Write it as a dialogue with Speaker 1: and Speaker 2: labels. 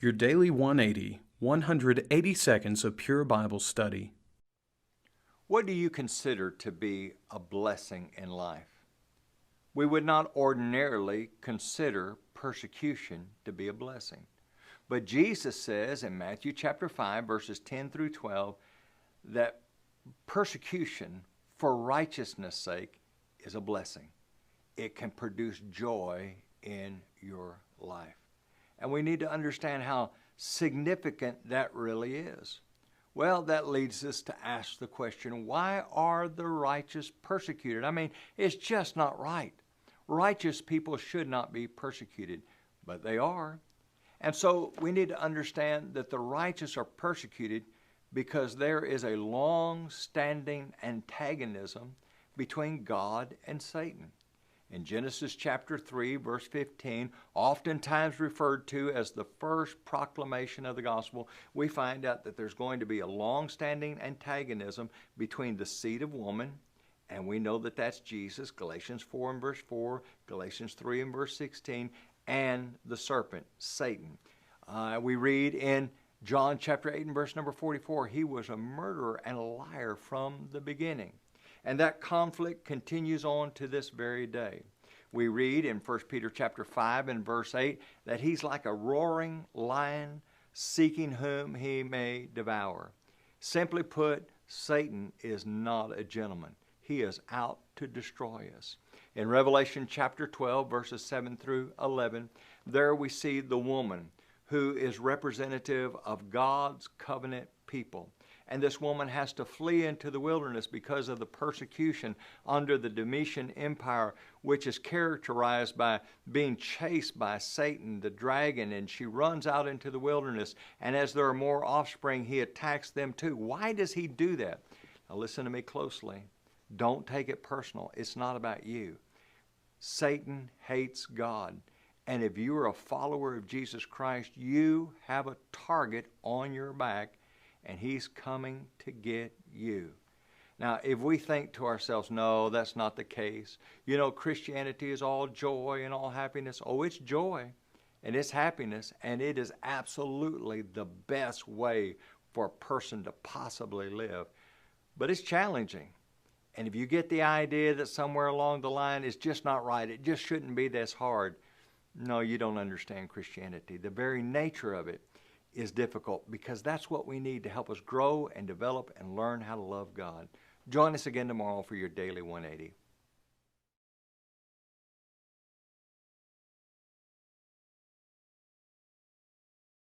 Speaker 1: Your Daily 180, 180 seconds of pure Bible study.
Speaker 2: What do you consider to be a blessing in life? We would not ordinarily consider persecution to be a blessing. But Jesus says in Matthew chapter 5, verses 10 through 12, that persecution for righteousness' sake is a blessing. It can produce joy in your life. And we need to understand how significant that really is. Well, that leads us to ask the question, why are the righteous persecuted? I mean, it's just not right. Righteous people should not be persecuted, but they are. And so we need to understand that the righteous are persecuted because there is a long-standing antagonism between God and Satan. In Genesis chapter 3, verse 15, oftentimes referred to as the first proclamation of the gospel, we find out that there's going to be a long-standing antagonism between the seed of woman, and we know that that's Jesus, Galatians 4 and verse 4, Galatians 3 and verse 16, and the serpent, Satan. We read in John chapter 8 and verse number 44, he was a murderer and a liar from the beginning. And that conflict continues on to this very day. We read in 1 Peter chapter 5 and verse 8 that he's like a roaring lion seeking whom he may devour. Simply put, Satan is not a gentleman. He is out to destroy us. In Revelation chapter 12, verses 7 through 11, there we see the woman who is representative of God's covenant people. And this woman has to flee into the wilderness because of the persecution under the Domitian Empire, which is characterized by being chased by Satan, the dragon, and she runs out into the wilderness. And as there are more offspring, he attacks them too. Why does he do that? Now listen to me closely. Don't take it personal. It's not about you. Satan hates God. And if you are a follower of Jesus Christ, you have a target on your back, and he's coming to get you. Now, if we think to ourselves, no, that's not the case. You know, Christianity is all joy and all happiness. Oh, it's joy and it's happiness, and it is absolutely the best way for a person to possibly live. But it's challenging. And if you get the idea that somewhere along the line it's just not right, it just shouldn't be this hard, no, you don't understand Christianity. The very nature of it is difficult, because that's what we need to help us grow and develop and learn how to love God. Join us again tomorrow for your Daily 180.